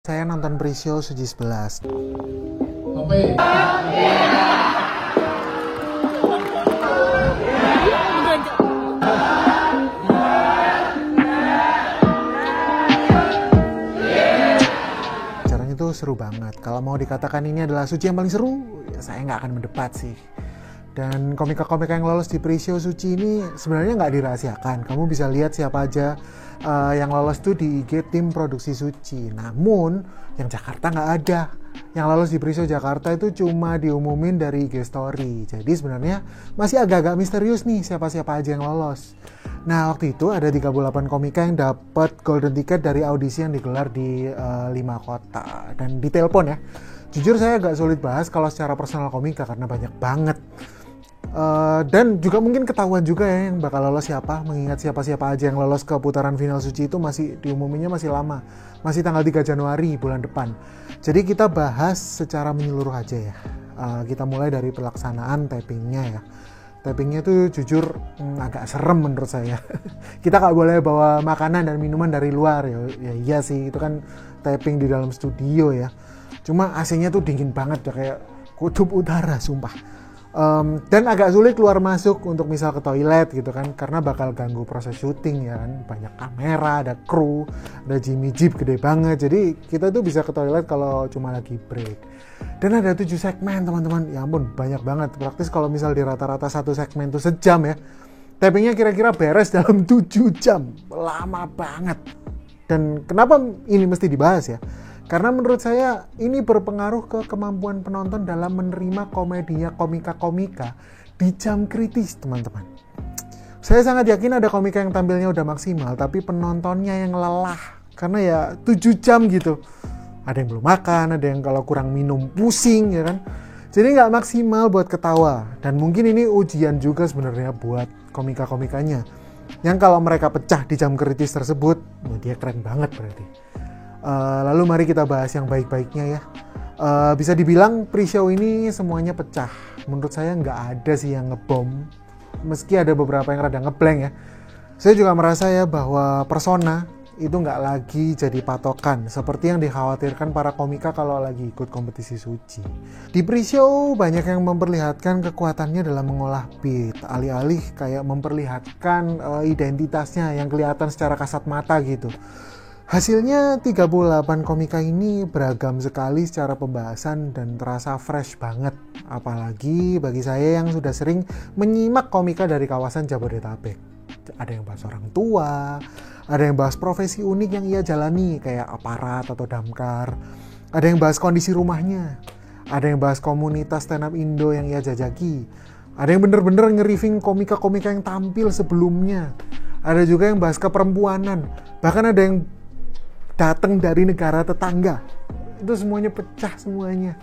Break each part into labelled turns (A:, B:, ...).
A: Saya nonton pre-show Suci 11.
B: Oke.
A: Acaranya tuh seru banget. Kalau mau dikatakan ini adalah Suci yang paling seru, ya saya nggak akan mendebat sih. Dan komika-komika yang lolos di pre-show Suci ini sebenarnya nggak dirahasiakan. Kamu bisa lihat siapa aja yang lolos tuh di IG tim produksi Suci. Namun yang Jakarta nggak ada. Yang lolos di pre-show Jakarta itu cuma diumumin dari IG story. Jadi sebenarnya masih agak-agak misterius nih siapa-siapa aja yang lolos. Nah waktu itu ada 38 komika yang dapat golden ticket dari audisi yang digelar di 5 kota. Dan ditelepon ya. Jujur saya agak sulit bahas kalau secara personal komika karena banyak banget. Dan juga mungkin ketahuan juga ya yang bakal lolos siapa, mengingat siapa-siapa aja yang lolos ke putaran final Suci itu masih diumuminya masih lama, masih tanggal 3 Januari bulan depan. Jadi kita bahas secara menyeluruh aja ya. Kita mulai dari pelaksanaan tapingnya ya. Tapingnya tuh jujur agak serem menurut saya. Kita nggak boleh bawa makanan dan minuman dari luar ya iya sih, itu kan taping di dalam studio ya. Cuma AC-nya tuh dingin banget ya, kayak kutub utara sumpah. Dan agak sulit keluar masuk untuk misal ke toilet gitu kan, karena bakal ganggu proses syuting ya kan, banyak kamera, ada kru, ada Jimmy Jeep gede banget, jadi kita tuh bisa ke toilet kalau cuma lagi break. Dan ada 7 segmen teman-teman, ya ampun banyak banget, praktis kalau misal di rata-rata satu segmen tuh sejam ya, tapingnya kira-kira beres dalam 7 jam, lama banget. Dan kenapa ini mesti dibahas ya? Karena menurut saya ini berpengaruh ke kemampuan penonton dalam menerima komedinya komika-komika di jam kritis teman-teman. Saya sangat yakin ada komika yang tampilnya udah maksimal tapi penontonnya yang lelah. Karena ya 7 jam gitu. Ada yang belum makan, ada yang kalau kurang minum pusing ya kan. Jadi nggak maksimal buat ketawa. Dan mungkin ini ujian juga sebenarnya buat komika-komikanya. Yang kalau mereka pecah di jam kritis tersebut, ya dia keren banget berarti. Lalu mari kita bahas yang baik-baiknya ya. Bisa dibilang pre-show ini semuanya pecah. Menurut saya nggak ada sih yang ngebom. Meski ada beberapa yang rada ngeblank ya. Saya juga merasa ya bahwa persona itu nggak lagi jadi patokan. Seperti yang dikhawatirkan para komika kalau lagi ikut kompetisi Suci. Di pre-show banyak yang memperlihatkan kekuatannya dalam mengolah beat. Alih-alih kayak memperlihatkan identitasnya yang kelihatan secara kasat mata gitu. Hasilnya 38 komika ini beragam sekali secara pembahasan dan terasa fresh banget. Apalagi bagi saya yang sudah sering menyimak komika dari kawasan Jabodetabek. Ada yang bahas orang tua, ada yang bahas profesi unik yang ia jalani kayak aparat atau damkar. Ada yang bahas kondisi rumahnya, ada yang bahas komunitas stand up Indo yang ia jajaki. Ada yang bener-bener nge-reviewing komika-komika yang tampil sebelumnya. Ada juga yang bahas keperempuanan, bahkan ada yang datang dari negara tetangga. Itu semuanya pecah semuanya.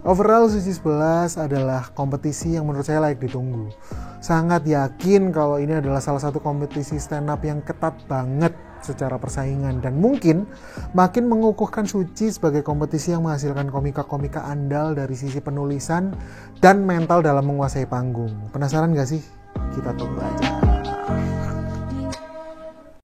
A: Overall Suci 11 adalah kompetisi yang menurut saya layak ditunggu. Sangat yakin kalau ini adalah salah satu kompetisi stand up yang ketat banget secara persaingan. Dan mungkin makin mengukuhkan Suci sebagai kompetisi yang menghasilkan komika-komika andal dari sisi penulisan dan mental dalam menguasai panggung. Penasaran gak sih? Kita tunggu aja.